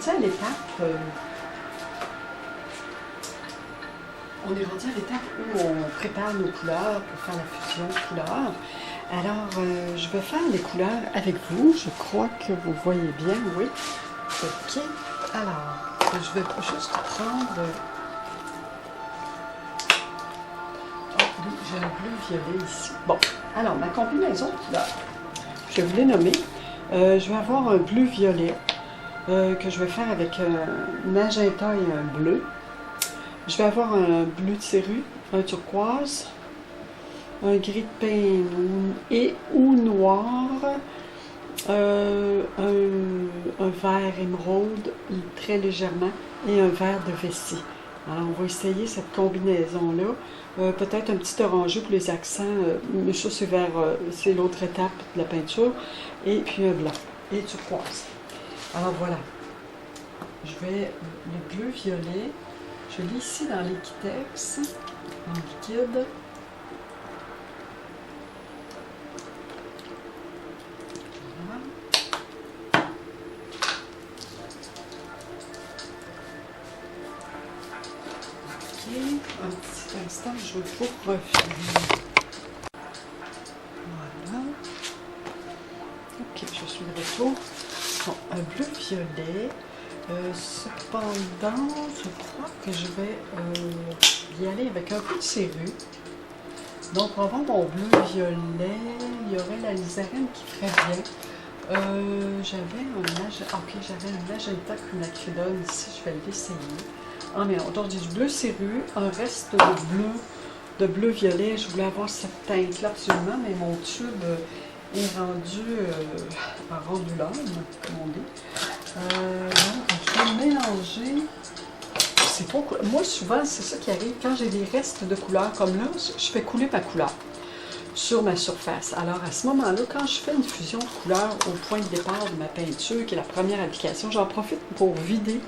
rendu à l'étape... on est rendu à l'étape où on prépare nos couleurs pour faire la fusion de couleurs. Alors, je vais faire les couleurs avec vous. Je crois que vous voyez bien, oui. OK. Alors, je vais juste prendre... Oh, oui, j'ai un bleu-violet ici. Bon, alors, ma combinaison de couleurs, je vais vous les nommer. Je vais avoir un bleu-violet que je vais faire avec un magenta et un bleu. Je vais avoir un bleu de cérus, un turquoise, un gris de pain et ou noir, un vert émeraude très légèrement et un vert de vessie. Alors on va essayer cette combinaison-là. Peut-être un petit orangé pour les accents, mais ça c'est l'autre étape de la peinture. Et puis un blanc et turquoise. Alors voilà, je vais le bleu-violet. Je l'ai ici dans l'Equitex, en liquide. Voilà. OK, un petit instant, je vais vous refiler. Voilà. OK, je suis de retour. Bon, un bleu-violet. Cependant, je crois que je vais y aller avec un peu de cérus. Donc, on va avoir mon bleu-violet. Il y aurait la lizarine qui ferait bien. J'avais un magenta quinacridone ici. Je vais l'essayer. Ah, mais donc, du bleu cérus, un reste de bleu-violet. Je voulais avoir cette teinte-là absolument, mais mon tube est rendu l'âme, comme on dit. Donc, je vais mélanger. C'est pas... Moi, souvent, c'est ça qui arrive. Quand j'ai des restes de couleurs comme là, je fais couler ma couleur sur ma surface. Alors, à ce moment-là, quand je fais une fusion de couleurs au point de départ de ma peinture, qui est la première application, j'en profite pour vider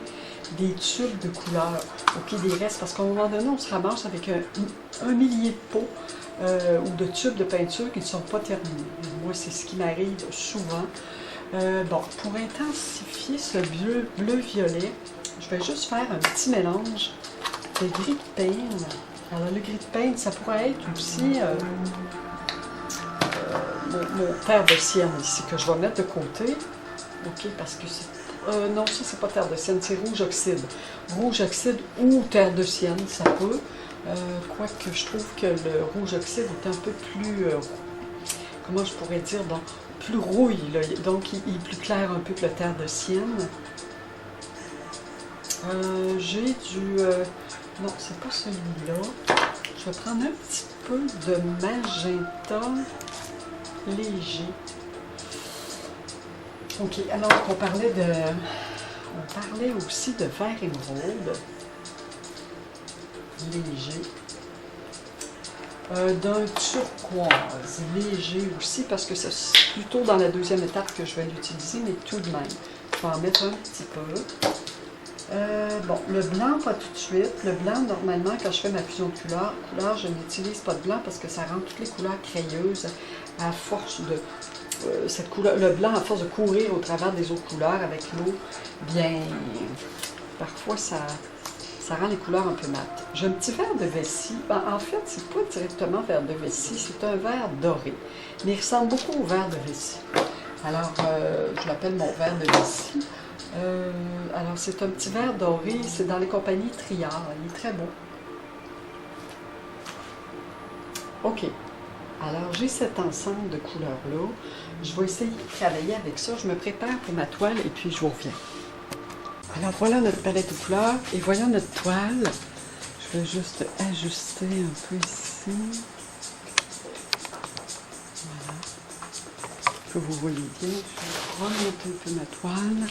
des tubes de couleurs, OK, des restes, parce qu'à un moment donné, on se ramasse avec un millier de pots ou de tubes de peinture qui ne sont pas terminés. Moi, c'est ce qui m'arrive souvent. Bon, pour intensifier ce bleu-violet, je vais juste faire un petit mélange de gris de pain. Alors, le gris de pain, ça pourrait être aussi mon terre de sienne ici, que je vais mettre de côté. OK, parce que c'est... non, ça, c'est pas terre de sienne, c'est rouge oxyde. Rouge oxyde ou terre de sienne, ça peut. Quoique je trouve que le rouge oxyde est un peu plus... comment je pourrais dire? Donc, plus rouille, là. Donc il est plus clair un peu que le terre de sienne. J'ai du... non, c'est pas celui-là. Je vais prendre un petit peu de magenta léger. OK, alors on parlait aussi de vert émeraude léger. D'un turquoise léger aussi, parce que c'est plutôt dans la deuxième étape que je vais l'utiliser, mais tout de même. Je vais en mettre un petit peu. Bon, le blanc, pas tout de suite. Le blanc, normalement, quand je fais ma fusion de couleurs, je n'utilise pas de blanc parce que ça rend toutes les couleurs crayeuses à force de... cette couleur, le blanc, à force de courir au travers des autres couleurs avec l'eau, bien... Parfois, ça rend les couleurs un peu mates. J'ai un petit verre de vessie. Ben, en fait, c'est pas directement verre de vessie, c'est un verre doré. Mais il ressemble beaucoup au verre de vessie. Alors, je l'appelle mon verre de vessie. Alors, c'est un petit verre doré. C'est dans les compagnies Triard. Il est très beau. OK. Alors, j'ai cet ensemble de couleurs-là. Je vais essayer de travailler avec ça. Je me prépare pour ma toile et puis je vous reviens. Alors voilà notre palette de couleurs et voyons notre toile. Je vais juste ajuster un peu ici. Voilà. Que vous voyez bien. Je vais remonter un peu ma toile.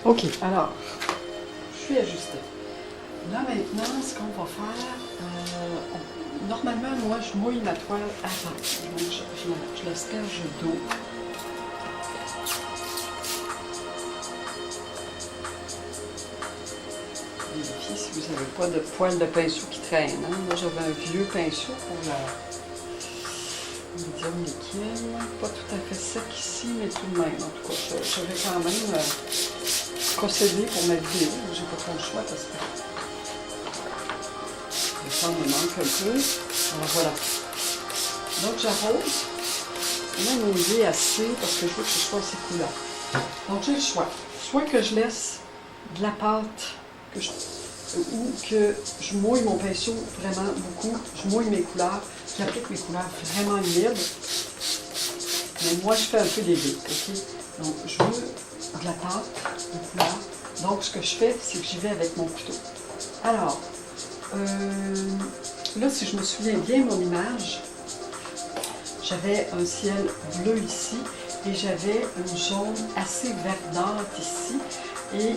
OK, alors, je suis ajustée. Là maintenant, ce qu'on va faire, normalement, moi, je mouille ma toile avant. Donc, je l'asperge d'eau. Vérifiez si vous vous n'avez pas de poil de pinceau qui traîne. Hein? Moi, j'avais un vieux pinceau pour la médium nickel. Pas tout à fait sec ici, mais tout de même. En tout cas, je vais quand même procéder pour ma vidéo. J'ai pas trop le choix parce que le temps me manque un peu. Alors voilà. Donc j'arrose. On a mouillé assez parce que je veux que ce soit assez couleur. Donc j'ai le choix. Soit que je laisse de la pâte ou que je mouille mon pinceau vraiment beaucoup. Je mouille mes couleurs. J'applique mes couleurs vraiment humides. Mais moi je fais un peu des deux. Okay? Donc je veux de la pâte, de couleur. Donc ce que je fais, c'est que j'y vais avec mon couteau. Alors, là si je me souviens bien mon image, j'avais un ciel bleu ici et j'avais une jaune assez verdâtre ici et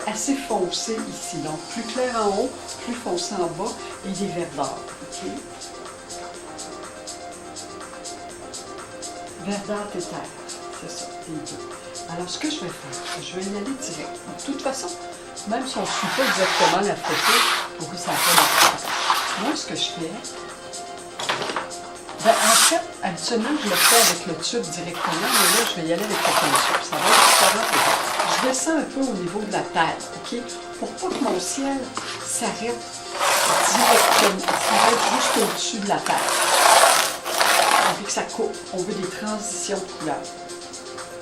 assez foncé ici. Donc plus clair en haut, plus foncé en bas et des verdâtres. Okay? Verdâtre et terre, c'est ça, les deux. Alors ce que je vais faire, je vais y aller direct. De toute façon, même si on ne suit pas exactement la photo, pour que ça fait la moi ce que je fais, ben, en fait, habituellement, je le fais avec le tube directement, mais là, je vais y aller avec le pinceau. Ça va être différent. Je descends un peu au niveau de la tête, OK? Pour pas que mon ciel s'arrête directement, s'arrête juste au-dessus de la tête. On veut que ça coupe. On veut des transitions de couleurs.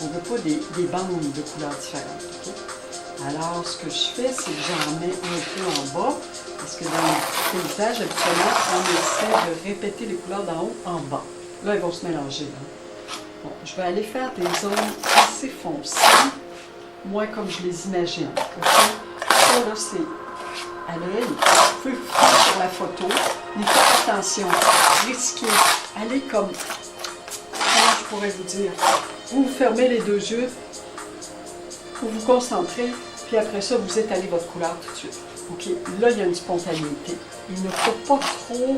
On ne veut pas des bandes de couleurs différentes, OK? Alors, ce que je fais, c'est que j'en mets un peu en bas. Parce que dans le paysage, habituellement, on essaie de répéter les couleurs d'en haut en bas. Là, ils vont se mélanger. Hein. Bon, je vais aller faire des zones assez foncées, moins comme je les imagine. Okay? Ça, là, c'est à l'œil. Vous pouvez faire sur la photo, mais faites attention. Risquez. Allez comme, comment je pourrais vous dire, vous fermez les deux yeux, vous vous concentrez, puis après ça, vous étalez votre couleur tout de suite. OK, là, il y a une spontanéité. Il ne faut pas trop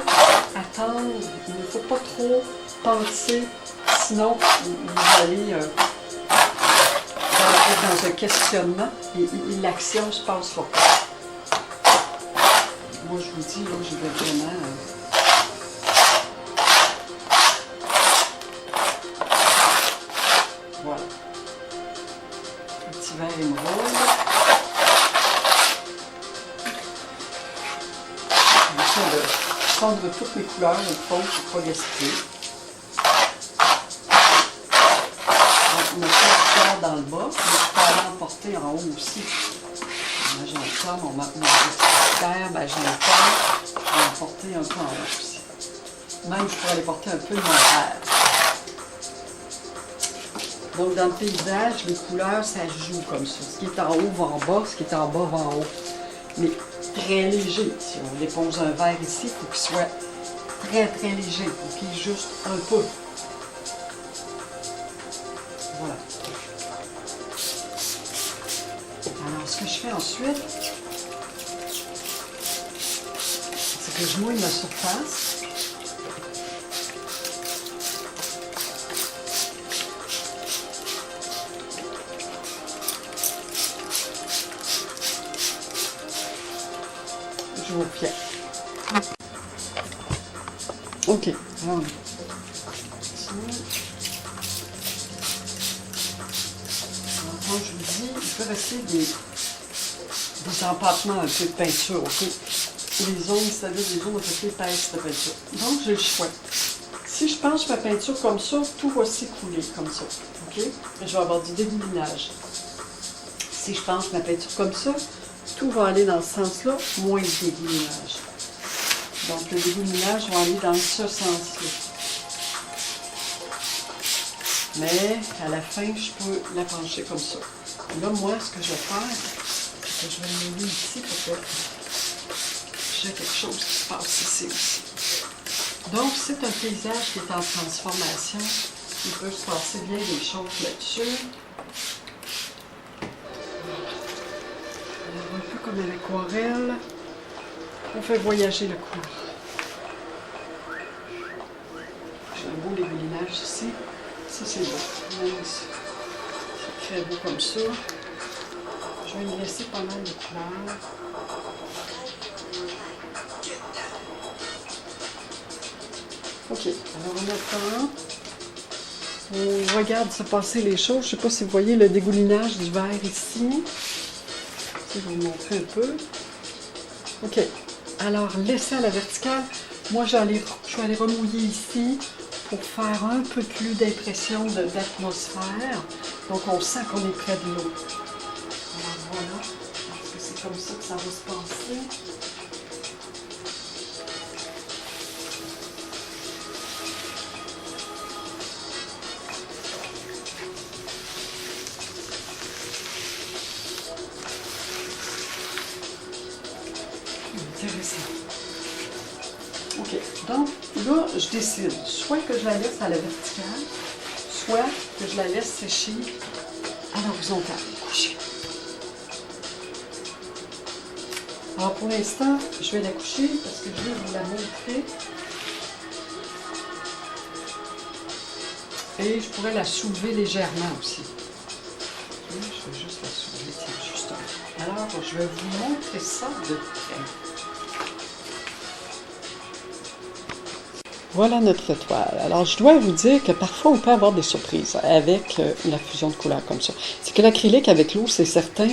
attendre, il ne faut pas trop penser, sinon vous allez être dans un questionnement et l'action ne se passera pas. Moi, je vous dis, là, je vais vraiment... voilà. Un petit vert émeraude. De prendre toutes mes couleurs au fond pour ne pas gaspiller. Donc, on met pas de couleur dans le bas, mais je peux aller emporter en haut aussi. Magenta, mon vert, magenta, je vais emporter un peu en haut aussi. Même, je pourrais aller porter un peu de mon vert. Donc, dans le paysage, les couleurs, ça joue comme ça. Ce qui est en haut va en bas, ce qui est en bas va en haut. Mais très léger. Si on dépose un verre ici, il faut qu'il soit très très léger. Il faut juste un peu. Voilà. Alors, ce que je fais ensuite, c'est que je mouille ma surface. Au pied. OK. Alors, comme je vous dis, il peut rester des empâtements un peu de peinture, OK? Les zones, c'est-à-dire des zones un peu plus épaisses de peinture. Donc, j'ai le choix. Si je penche ma peinture comme ça, tout va s'écouler comme ça, OK? Et je vais avoir du dégoulinage. Si je penche ma peinture comme ça, tout va aller dans ce sens-là, moins de dégoulinage. Donc, le dégoulinage va aller dans ce sens-là. Mais, à la fin, je peux la pencher comme ça. Et là, moi, ce que je vais faire, c'est que je vais le mouiller ici pour que j'ai quelque chose qui se passe ici aussi. Donc, c'est un paysage qui est en transformation. Il peut se passer bien des choses là-dessus. Un peu comme à l'aquarelle, on fait voyager la couleur. J'ai un beau dégoulinage ici. Ça, c'est beau. C'est très beau comme ça. Je vais me laisser pas mal de couleurs. OK. Alors, en attendant, on regarde se passer les choses. Je ne sais pas si vous voyez le dégoulinage du verre ici. Je vais vous montrer un peu. OK. Alors, laissez à la verticale. Moi, je vais aller remouiller ici pour faire un peu plus d'impression d'atmosphère. Donc, on sent qu'on est près de l'eau. Alors, voilà. Parce que c'est comme ça que ça va se passer. Intéressant. OK. Donc, là, je décide. Soit que je la laisse à la verticale, soit que je la laisse sécher à l'horizontale. Coucher. Alors, pour l'instant, je vais la coucher parce que je vais vous la montrer. Et je pourrais la soulever légèrement aussi. Okay, je vais juste la soulever, tiens, juste un peu. Alors, je vais vous montrer ça de près. Voilà notre toile. Alors, je dois vous dire que parfois, on peut avoir des surprises avec la fusion de couleurs comme ça. C'est que l'acrylique avec l'eau, c'est certain,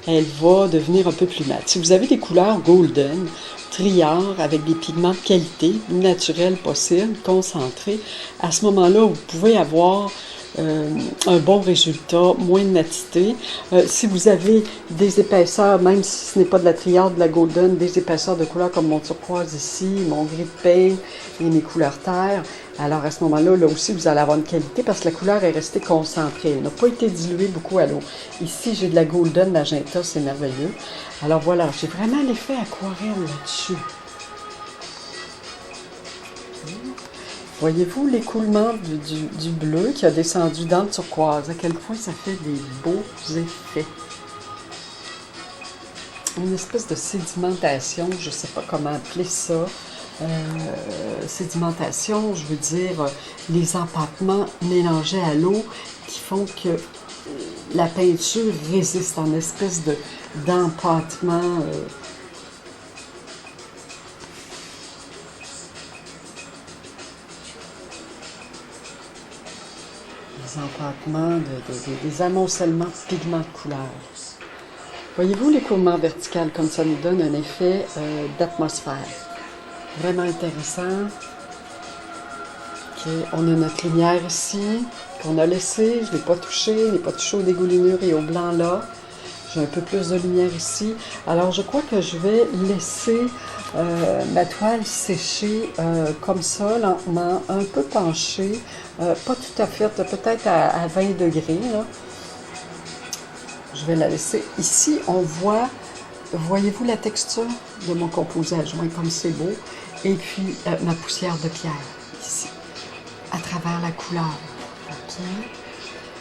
elle va devenir un peu plus mate. Si vous avez des couleurs golden, triard, avec des pigments de qualité, naturels possibles, concentrés, à ce moment-là, vous pouvez avoir un bon résultat, moins de matité. Si vous avez des épaisseurs, même si ce n'est pas de la triade, de la golden, des épaisseurs de couleurs comme mon turquoise ici, mon gris de pain et mes couleurs terre, alors à ce moment-là, là aussi, vous allez avoir une qualité parce que la couleur est restée concentrée. Elle n'a pas été diluée beaucoup à l'eau. Ici, j'ai de la golden magenta, c'est merveilleux. Alors voilà, j'ai vraiment l'effet aquarelle là-dessus. Voyez-vous l'écoulement du bleu qui a descendu dans le turquoise, à quel point ça fait des beaux effets. Une espèce de sédimentation, je ne sais pas comment appeler ça. Sédimentation, je veux dire les empattements mélangés à l'eau qui font que la peinture résiste en espèce d'empattement. Des empattements, des amoncellements de pigments de couleur. Voyez-vous l'écoulement vertical comme ça nous donne un effet d'atmosphère. Vraiment intéressant. Okay. On a notre lumière ici qu'on a laissée. Je ne l'ai pas touchée. Je n'ai pas touché aux dégoulinures et au blanc là. J'ai un peu plus de lumière ici. Alors je crois que je vais laisser ma toile sécher comme ça, lentement, un peu penchée. Pas tout à fait, peut-être à 20 degrés. Là. Je vais la laisser. Ici, on voit, voyez-vous la texture de mon composé adjoint, comme c'est beau. Et puis, ma poussière de pierre, ici, à travers la couleur. Okay.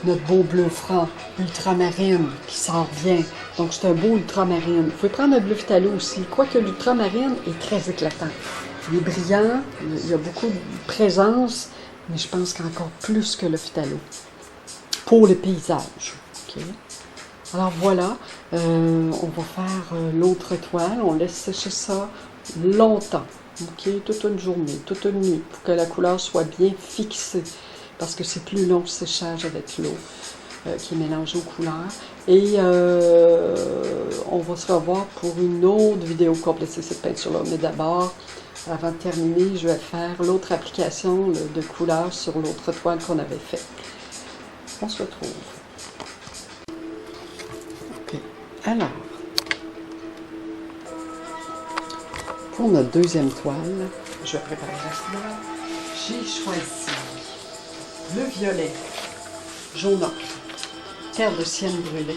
Notre beau bleu franc, ultramarine, qui sort bien. Donc, c'est un beau ultramarine. Vous pouvez prendre un bleu phthalo aussi, quoique l'ultramarine est très éclatant. Il est brillant, il y a beaucoup de présence, mais je pense qu'encore plus que le phthalo. Pour les paysages. Okay. Alors voilà, on va faire l'autre toile. On laisse sécher ça longtemps. Okay? Toute une journée, toute une nuit, pour que la couleur soit bien fixée. Parce que c'est plus long le séchage avec l'eau qui est mélangée aux couleurs. Et on va se revoir pour une autre vidéo compléter cette peinture-là. Mais d'abord, avant de terminer, je vais faire l'autre application de couleur sur l'autre toile qu'on avait faite. On se retrouve. OK. Alors, pour notre deuxième toile, je vais préparer la couleur. J'ai choisi le violet, jaune ocre, terre de sienne brûlée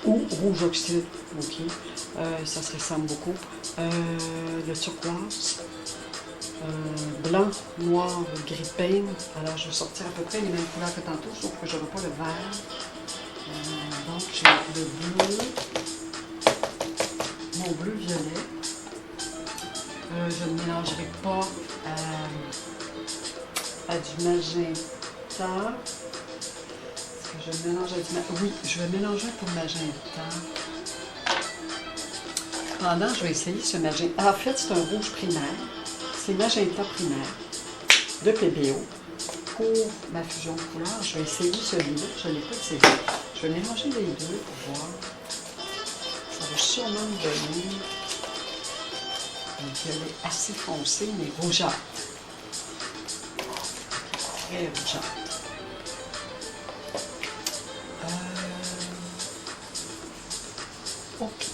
ou rouge oxyde, ok, ça se ressemble beaucoup, le turquoise, blanc, noir, gris pain. Alors je vais sortir à peu près les mêmes couleurs que tantôt, sauf que je n'aurai pas le vert. Donc j'ai le bleu, mon bleu violet. Je ne mélangerai pas à du magenta. Est-ce que je mélange à du magenta? Oui, je vais mélanger pour magenta. Cependant, je vais essayer ce magenta. En fait, c'est un rouge primaire. C'est magenta primaire. de PBO. Pour ma fusion de couleurs, je vais essayer celui-là. Je ne l'ai pas essayé. Je vais mélanger les deux pour voir. Ça va sûrement me donner un violet assez foncé, mais rougeâtre. Très rougeâtre. OK.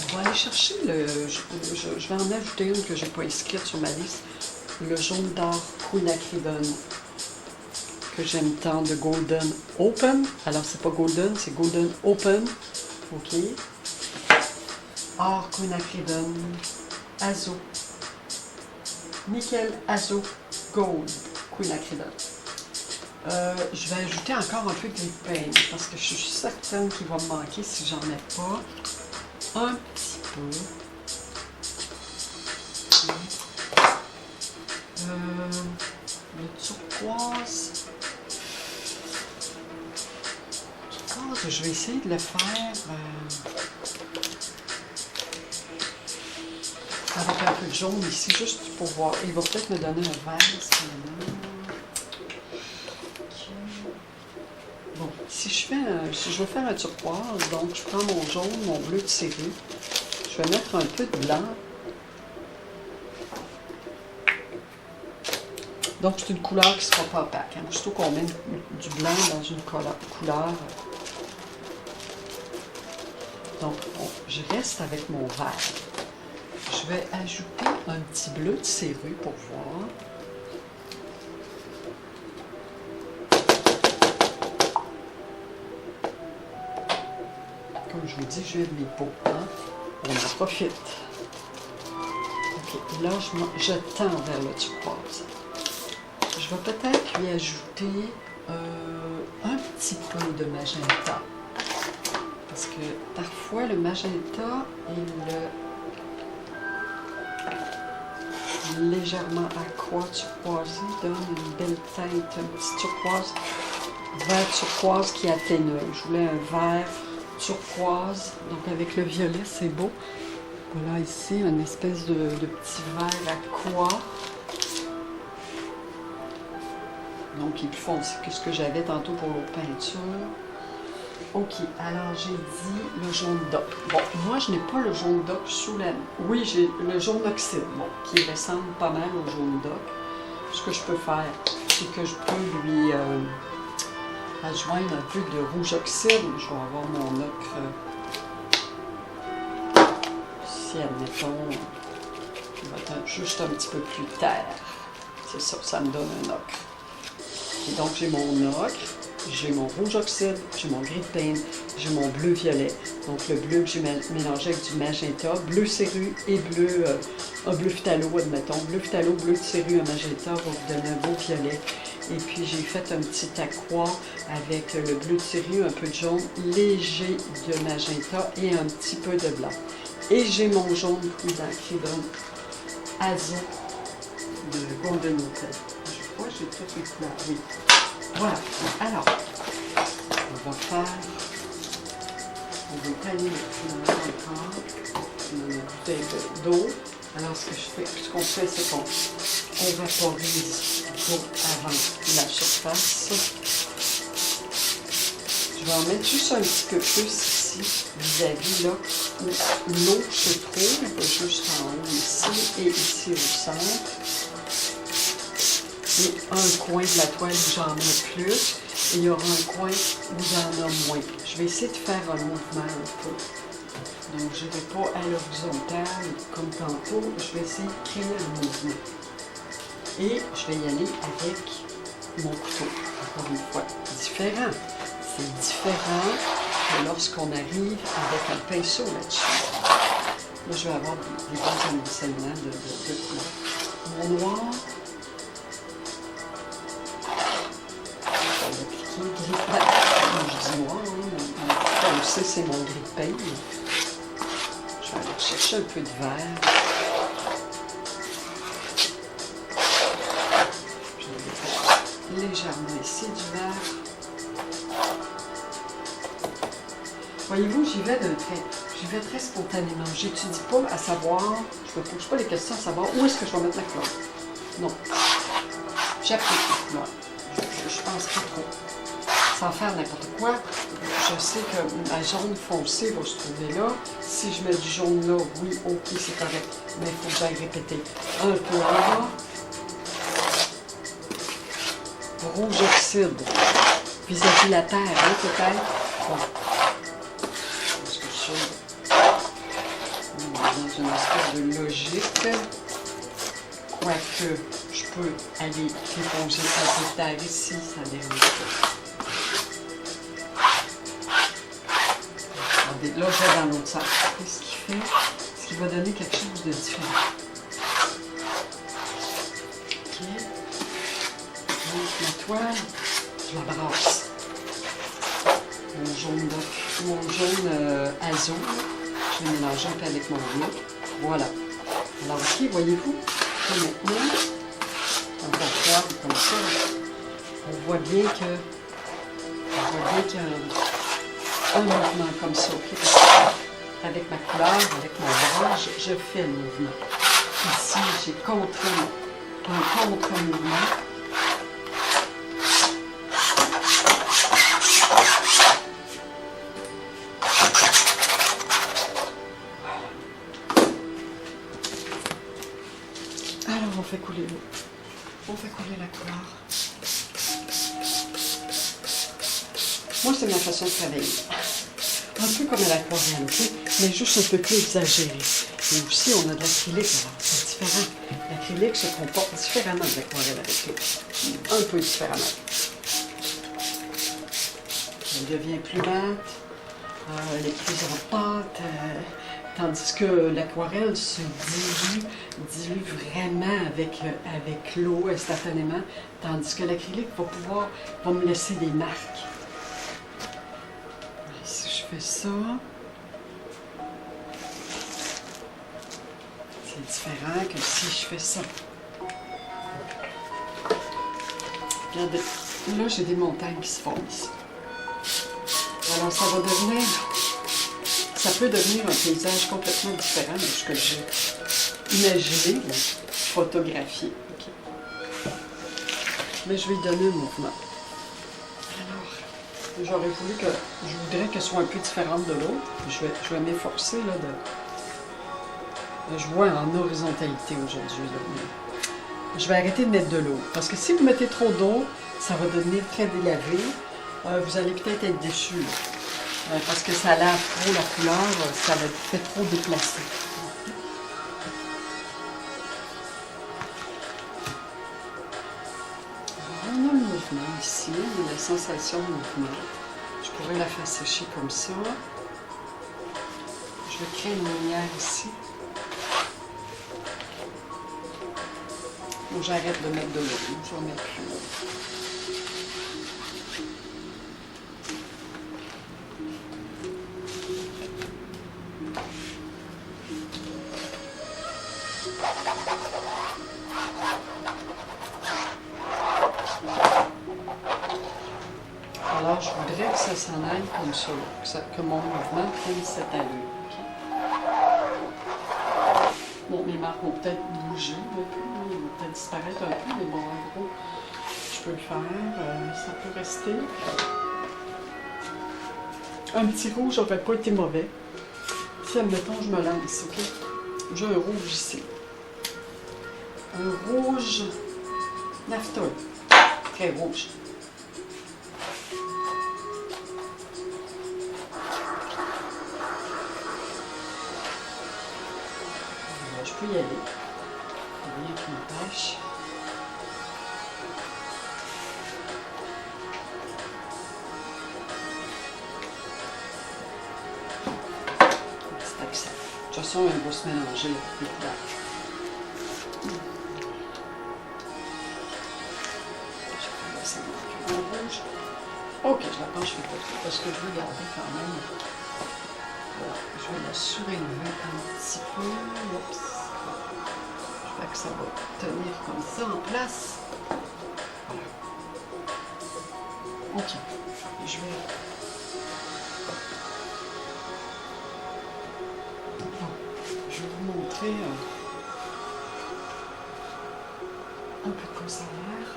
On va aller chercher le... Je vais en ajouter une que je n'ai pas inscrite sur ma liste. Le jaune d'or quinacridone que j'aime tant, de Golden Open. Alors, c'est pas Golden, c'est Golden Open. OK. Or quinacridone, azo, nickel, azo, gold, quinacridone. Je vais ajouter encore un peu de grip paint parce que je suis certaine qu'il va me manquer si j'en mets pas. Un petit peu. Le turquoise. Je vais essayer de le faire avec un peu de jaune ici, juste pour voir. Il va peut-être me donner un vert. Bon, si je veux faire un turquoise, donc je prends mon jaune, mon bleu de série. Je vais mettre un peu de blanc. Donc, c'est une couleur qui ne sera pas opaque. Hein. Surtout qu'on met du blanc dans une couleur. Donc, je reste avec mon vert. Je vais ajouter un petit bleu de serrure pour voir. Comme je vous dis, je viens de mes pots. Hein? On en profite. OK, là, je tends vers le turquoise. Je vais peut-être lui ajouter un petit peu de magenta. Parce que parfois, le magenta et le légèrement aqua turquoisé donne une belle teinte, un petit turquoise, vert turquoise qui atténue. Je voulais un vert turquoise, donc avec le violet, c'est beau. Voilà ici, une espèce de petit vert aqua. Donc, il est plus foncé que ce que j'avais tantôt pour l'eau peinture. OK, alors j'ai dit le jaune d'oc. Bon, moi, je n'ai pas le jaune d'oc sous la... Oui, j'ai le jaune oxyde, bon, qui ressemble pas mal au jaune d'oc. Ce que je peux faire, c'est que je peux lui adjoindre un peu de rouge oxyde. Je vais avoir mon ocre... ici, admettons, il va être juste un petit peu plus terre. C'est ça, ça me donne un ocre. Et donc, j'ai mon ocre, j'ai mon rouge oxyde, j'ai mon gris de pain, j'ai mon bleu violet. Donc, le bleu que j'ai mélangé avec du magenta, bleu serrure et bleu, un bleu phthalo, admettons. Bleu phthalo, bleu de serrure, un magenta va vous donner un beau violet. Et puis, j'ai fait un petit aqua avec le bleu de serrure, un peu de jaune, léger de magenta et un petit peu de blanc. Et j'ai mon jaune qui donne azo de Golden Open. Ouais, j'ai toutes les couleurs, oui. Voilà. Alors, on va tailler les couleurs encore. Une bouteille d'eau. Alors, ce qu'on fait, c'est qu'on vaporise l'eau avant la surface. Je vais en mettre juste un petit peu plus ici, vis-à-vis là où l'eau se trouve, juste en haut ici et ici au centre. Et un coin de la toile où j'en mets plus, et il y aura un coin où j'en ai moins. Je vais essayer de faire un mouvement un peu. Donc, je ne vais pas à l'horizontale comme tantôt, je vais essayer de créer un mouvement. Et je vais y aller avec mon couteau, encore une fois. Différent. C'est différent que lorsqu'on arrive avec un pinceau là-dessus. Là, je vais avoir des bons amoncellement de couleurs. Mon noir. Je dis noir, hein, on sait c'est mon gris de pain. Je vais aller chercher un peu de vert. Je vais mettre légèrement ici du vert. Voyez-vous, j'y vais très spontanément. Je n'étudie pas à savoir, je ne me pose pas les questions à savoir où est-ce que je vais mettre la couleur. Non. j'applique la couleur. Je pense pas trop. Sans faire n'importe quoi. Je sais que ma jaune foncée va se trouver là. Si je mets du jaune là, oui, ok, c'est correct. Mais il faut que j'aille répéter un peu en bas. Rouge oxyde. Vis-à-vis la terre, hein, peut-être. Bon. Parce que je suis dans une espèce de logique. Quoique, je peux aller éponger un peu de terre ici, ça ne dérange pas. Regardez, là, je vais dans l'autre sens. Ce qui fait, ce qui va donner quelque chose de différent. OK. Donc, ma toile, je la brasse. Mon jaune azur, je vais mélanger un peu avec mon bleu. Voilà. Alors ici, voyez-vous, maintenant, on va faire comme ça. On voit bien qu'il y a un mouvement comme ça. Okay? Avec ma couleur, avec mon bras, je fais le mouvement. Ici, j'ai un contre-mouvement. Alors, on fait couler l'eau. On fait couler la couleur. Moi, c'est ma façon de travailler. Un peu comme à l'aquarelle, okay? Mais juste un peu plus exagéré. Et aussi, on a de l'acrylique, alors c'est différent. L'acrylique se comporte différemment de l'aquarelle avec l'eau. Un peu différemment. Elle devient plus mate, elle est plus en pâte, tandis que l'aquarelle se dilue vraiment avec l'eau instantanément, tandis que l'acrylique va me laisser des marques. Si je fais ça, c'est différent que si je fais ça. Regardez, là j'ai des montagnes qui se forment ici. Alors ça peut devenir un paysage complètement différent de ce que j'ai imaginé, là, photographié. Okay. Mais je vais lui donner un mouvement. Alors, je voudrais qu'elle soit un peu différente de l'autre. Je vais m'efforcer là de jouer en horizontalité aujourd'hui. Je vais arrêter de mettre de l'eau. Parce que si vous mettez trop d'eau, ça va devenir très délavé. Vous allez peut-être être déçus. Parce que ça lave trop la couleur, ça va être fait trop déplacé. Alors, on a le mouvement ici, on a la sensation de mouvement. Je pourrais la faire sécher comme ça. Je vais créer une lumière ici. Donc j'arrête de mettre de l'eau, je vais mettre plus d'eau. Alors, je voudrais que ça s'en aille comme ça, que mon mouvement prenne cette allure. Okay? Bon, mes marques vont peut-être bouger un peu, ils vont peut-être disparaître un peu, mais bon, en gros, je peux le faire, ça peut rester. Un petit rouge n'aurait pas été mauvais. Si, admettons, je me lance, ok? J'ai un rouge ici. Un rouge naphthol, très rouge. Je peux y aller. Rien qui m'empêche. Petit accent. De toute façon, elle va se mélanger avec les couleurs. Je vais laisser mon rouge. Ok, je la penche un peu parce que je veux garder quand même. Voilà, je vais la surélever un petit peu. Oups. J'espère que ça va tenir comme ça en place. Voilà. Ok. Je vais... Bon, je vais vous montrer un peu comme ça a l'air.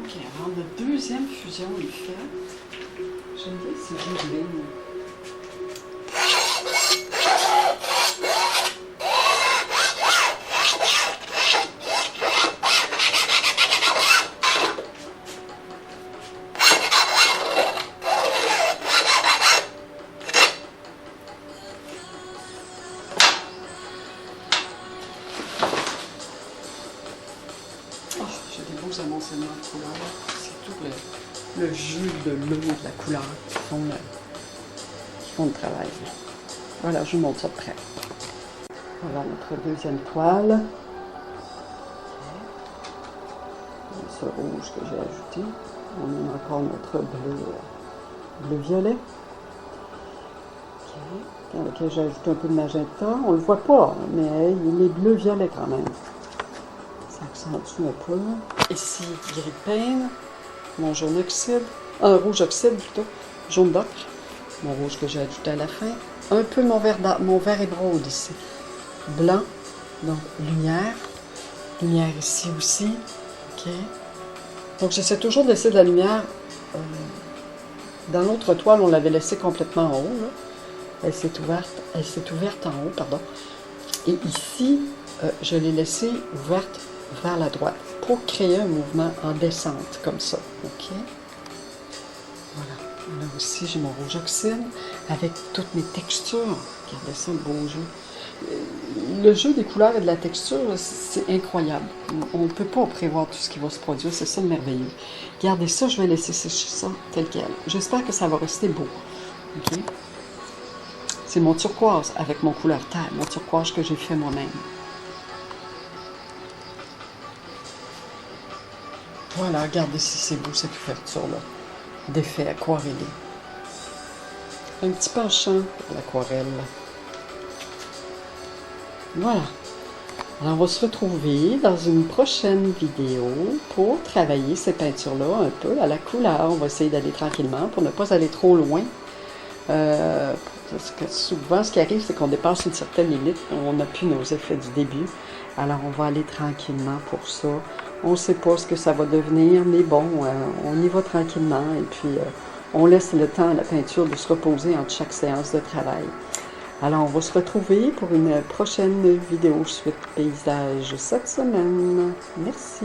Ok, alors notre deuxième fusion est faite. J'aime bien ces jeux. J'ai des beaux amoncellements de couleurs. C'est tout le jus de l'eau, de la couleur qui font le travail. Voilà, je vous montre ça de près. Voilà notre deuxième toile. Ce rouge que j'ai ajouté. On a encore notre bleu-violet. Dans lequel j'ai ajouté un peu de magenta. On ne le voit pas, mais il est bleu-violet quand même. Ça accentue un peu. Ici, gris de peigne. Mon jaune oxyde. Rouge oxyde plutôt. Jaune d'ocre. Mon rouge que j'ai ajouté à la fin. Un peu mon vert émeraude ici. Blanc. Donc, lumière. Lumière ici aussi. OK. Donc, j'essaie toujours de laisser de la lumière. Dans l'autre toile, on l'avait laissée complètement en haut. Là. Elle s'est ouverte en haut, pardon. Et ici, je l'ai laissée ouverte vers la droite pour créer un mouvement en descente, comme ça. OK? Voilà. Là aussi, j'ai mon rouge oxyde avec toutes mes textures. Regardez ça, le beau jeu. Le jeu des couleurs et de la texture, c'est incroyable. On ne peut pas prévoir tout ce qui va se produire. C'est ça le merveilleux. Regardez ça, je vais laisser sécher ça tel quel. J'espère que ça va rester beau. OK? C'est mon turquoise avec mon couleur terre, mon turquoise que j'ai fait moi-même. Voilà, regardez si c'est beau cette couverture-là. D'effet aquarellé. Un petit penchant pour l'aquarelle. Voilà. Alors, on va se retrouver dans une prochaine vidéo pour travailler ces peintures-là un peu à la couleur. On va essayer d'aller tranquillement pour ne pas aller trop loin. Parce que souvent, ce qui arrive, c'est qu'on dépasse une certaine limite. On n'a plus nos effets du début. Alors, on va aller tranquillement pour ça. On ne sait pas ce que ça va devenir, mais bon, on y va tranquillement. Et puis, on laisse le temps à la peinture de se reposer entre chaque séance de travail. Alors, on va se retrouver pour une prochaine vidéo suite paysage cette semaine. Merci.